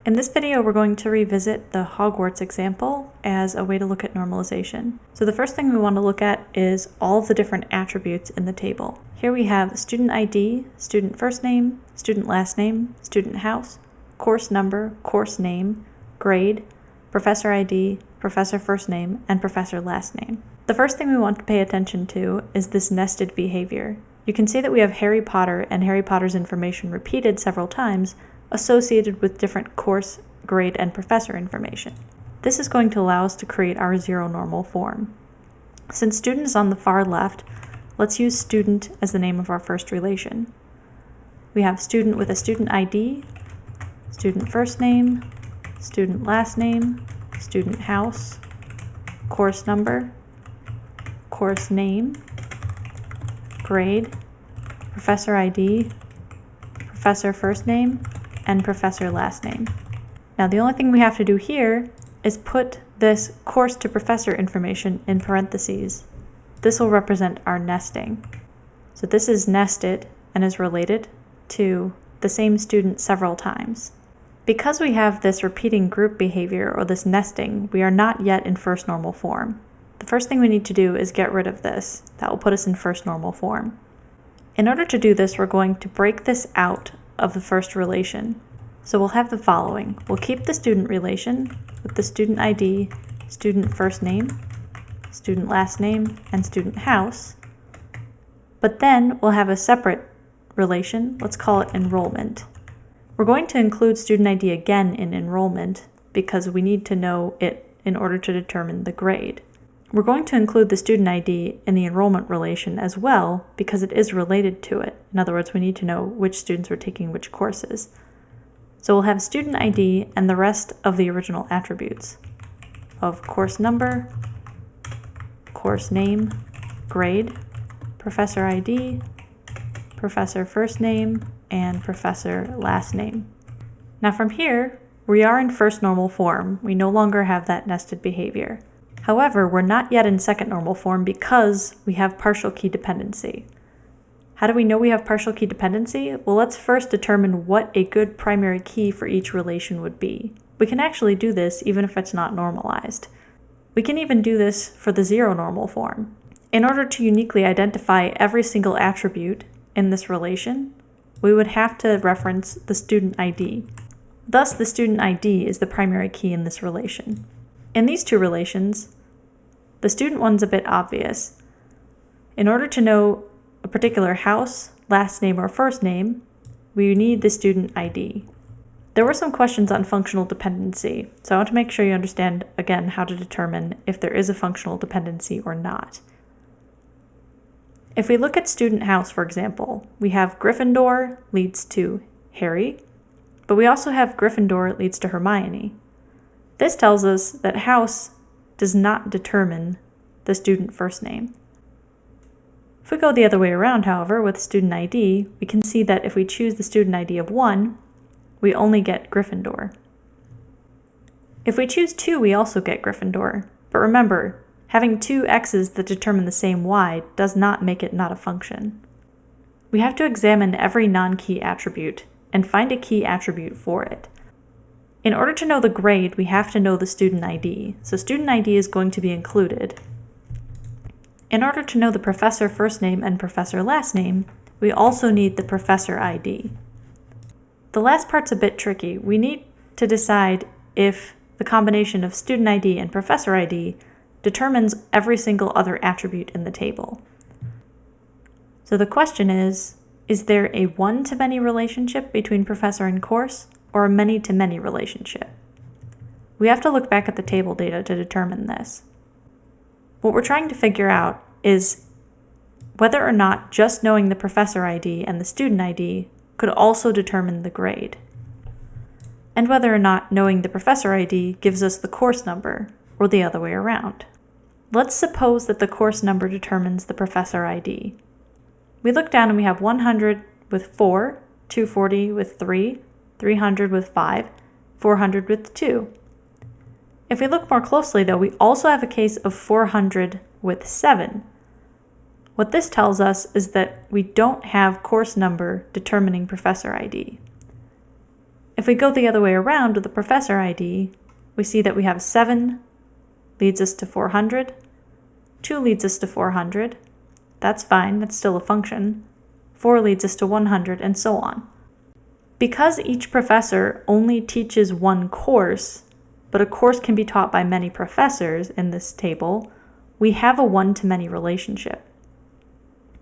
In this video, we're going to revisit the Hogwarts example as a way to look at normalization. So the first thing we want to look at is all of the different attributes in the table. Here we have student ID, student first name, student last name, student house, course number, course name, grade, professor ID, professor first name, and professor last name. The first thing we want to pay attention to is this nested behavior. You can see that we have Harry Potter and Harry Potter's information repeated several times, associated with different course, grade, and professor information. This is going to allow us to create our zero normal form. Since student is on the far left, let's use student as the name of our first relation. We have student with a student ID, student first name, student last name, student house, course number, course name, grade, professor ID, professor first name, and professor last name. Now the only thing we have to do here is put this course to professor information in parentheses. This will represent our nesting. So this is nested and is related to the same student several times. Because we have this repeating group behavior or this nesting, we are not yet in first normal form. The first thing we need to do is get rid of this. That will put us in first normal form. In order to do this, we're going to break this out of the first relation. So we'll have the following. We'll keep the student relation with the student ID, student first name, student last name, and student house. But then we'll have a separate relation. Let's call it enrollment. We're going to include student ID again in enrollment because we need to know it in order to determine the grade. We're going to include the student ID in the enrollment relation as well because it is related to it. In other words, we need to know which students are taking which courses. So we'll have student ID and the rest of the original attributes of course number, course name, grade, professor ID, professor first name, and professor last name. Now from here, we are in first normal form. We no longer have that nested behavior. However, we're not yet in second normal form because we have partial key dependency. How do we know we have partial key dependency? Well, let's first determine what a good primary key for each relation would be. We can actually do this even if it's not normalized. We can even do this for the zero normal form. In order to uniquely identify every single attribute in this relation, we would have to reference the student ID. Thus, the student ID is the primary key in this relation. In these two relations, the student one's a bit obvious. In order to know a particular house, last name, or first name, we need the student ID. There were some questions on functional dependency, so I want to make sure you understand again how to determine if there is a functional dependency or not. If we look at student house, for example, we have Gryffindor leads to Harry, but we also have Gryffindor leads to Hermione. This tells us that house does not determine the student first name. If we go the other way around, however, with student ID, we can see that if we choose the student ID of 1, we only get Gryffindor. If we choose 2, we also get Gryffindor. But remember, having two x's that determine the same y does not make it not a function. We have to examine every non-key attribute and find a key attribute for it. In order to know the grade, we have to know the student ID, so student ID is going to be included. In order to know the professor first name and professor last name, we also need the professor ID. The last part's a bit tricky. We need to decide if the combination of student ID and professor ID determines every single other attribute in the table. So the question is there a one-to-many relationship between professor and course, or a many-to-many relationship? We have to look back at the table data to determine this. What we're trying to figure out is whether or not just knowing the professor ID and the student ID could also determine the grade, and whether or not knowing the professor ID gives us the course number, or the other way around. Let's suppose that the course number determines the professor ID. We look down and we have 100 with 4, 240 with 3, 300 with 5, 400 with 2. If we look more closely though, we also have a case of 400 with 7. What this tells us is that we don't have course number determining professor ID. If we go the other way around with the professor ID, we see that we have 7 leads us to 400, 2 leads us to 400, that's fine, that's still a function, 4 leads us to 100, and so on. Because each professor only teaches one course, but a course can be taught by many professors in this table, we have a one-to-many relationship.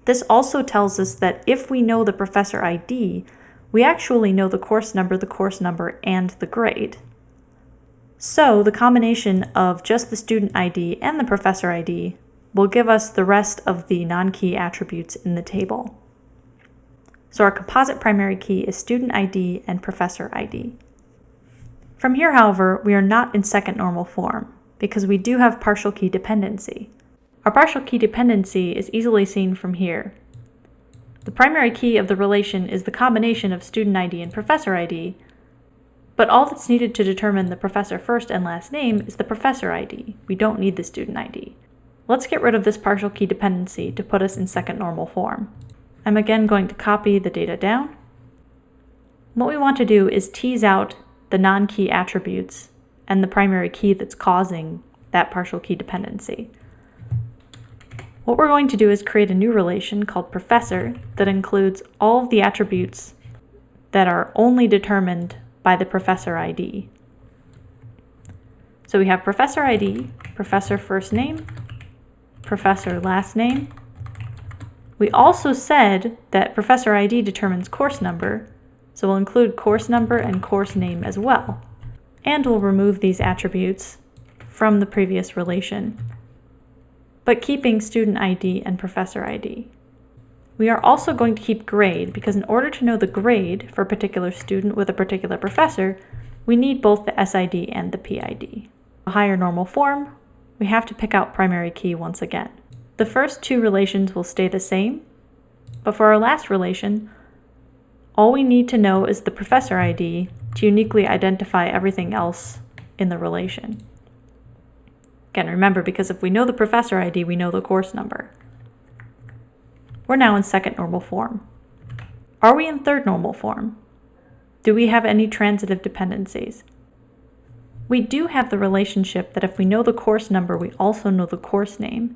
This also tells us that if we know the professor ID, we actually know the course number, and the grade. So the combination of just the student ID and the professor ID will give us the rest of the non-key attributes in the table. So our composite primary key is student ID and professor ID. From here, however, we are not in second normal form because we do have partial key dependency. Our partial key dependency is easily seen from here. The primary key of the relation is the combination of student ID and professor ID, but all that's needed to determine the professor first and last name is the professor ID. We don't need the student ID. Let's get rid of this partial key dependency to put us in second normal form. I'm again going to copy the data down. What we want to do is tease out the non-key attributes and the primary key that's causing that partial key dependency. What we're going to do is create a new relation called professor that includes all of the attributes that are only determined by the professor ID. So we have professor ID, professor first name, professor last name. We also said that professor ID determines course number, so we'll include course number and course name as well. And we'll remove these attributes from the previous relation, but keeping student ID and professor ID. We are also going to keep grade because in order to know the grade for a particular student with a particular professor, we need both the SID and the PID. A higher normal form, we have to pick out primary key once again. The first two relations will stay the same, but for our last relation, all we need to know is the professor ID to uniquely identify everything else in the relation. Again, remember, because if we know the professor ID, we know the course number. We're now in second normal form. Are we in third normal form? Do we have any transitive dependencies? We do have the relationship that if we know the course number, we also know the course name,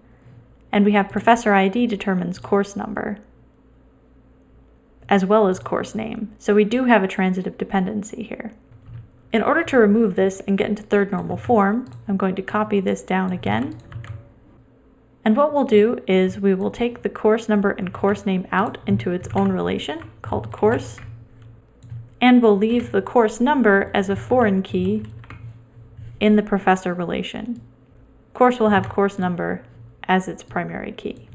and we have professor ID determines course number, as well as course name. So we do have a transitive dependency here. In order to remove this and get into third normal form, I'm going to copy this down again. And what we'll do is we will take the course number and course name out into its own relation called course, and we'll leave the course number as a foreign key in the professor relation. Course will have course number as its primary key.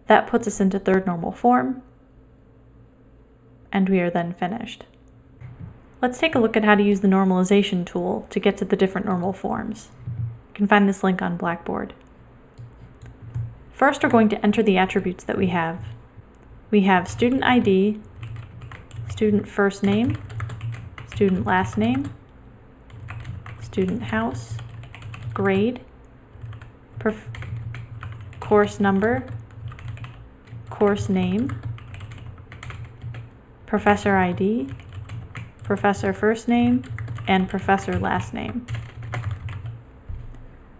That puts us into third normal form, and we are then finished. Let's take a look at how to use the normalization tool to get to the different normal forms. You can find this link on Blackboard. First, we're going to enter the attributes that we have. We have student ID, student first name, student last name, student house, grade, course number, course name, professor ID, professor first name, and professor last name.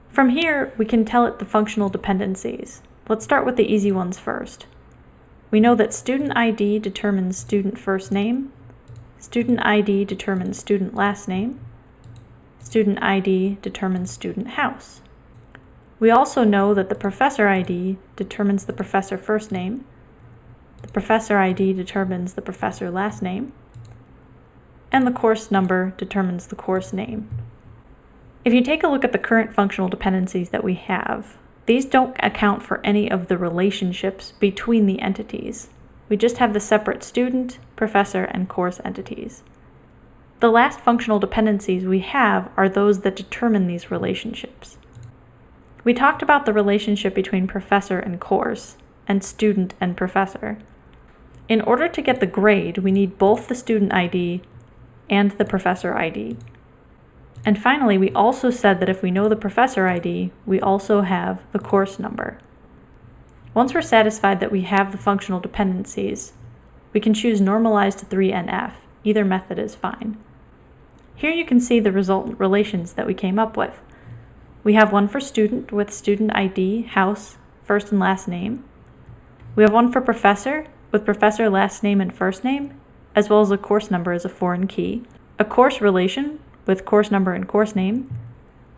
From here, we can tell it the functional dependencies. Let's start with the easy ones first. We know that student ID determines student first name, student ID determines student last name, student ID determines student house. We also know that the professor ID determines the professor first name, the professor ID determines the professor last name, and the course number determines the course name. If you take a look at the current functional dependencies that we have, these don't account for any of the relationships between the entities. We just have the separate student, professor, and course entities. The last functional dependencies we have are those that determine these relationships. We talked about the relationship between professor and course, and student and professor. In order to get the grade, we need both the student ID and the professor ID. And finally, we also said that if we know the professor ID, we also have the course number. Once we're satisfied that we have the functional dependencies, we can choose normalize to 3NF. Either method is fine. Here you can see the resultant relations that we came up with. We have one for student with student ID, house, first and last name. We have one for professor with professor last name and first name, as well as a course number as a foreign key, a course relation with course number and course name,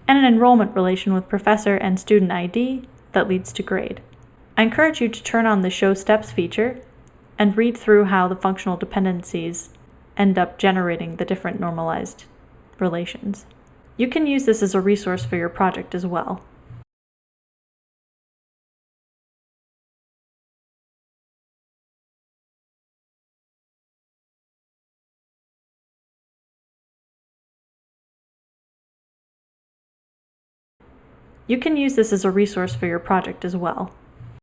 and an enrollment relation with professor and student ID that leads to grade. I encourage you to turn on the Show Steps feature and read through how the functional dependencies end up generating the different normalized relations. You can use this as a resource for your project as well. You can use this as a resource for your project as well.